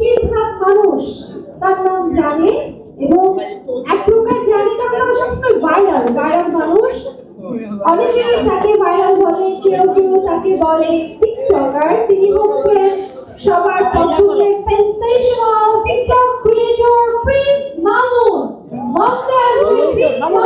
বেশিরভাগ মানুষ তার নাম জানে এবং এক প্রকার জানে তার নাম সবসময় ভাইরাল মানুষ অনেকেই তাকে ভাইরাল বলে, কেউ কেউ তাকে বলে টিকটকার। তিনি হচ্ছেন সবার পছন্দের sensational TikTok creator Prince Mamun. মঞ্চে আসবেন প্রিন্স মামুন।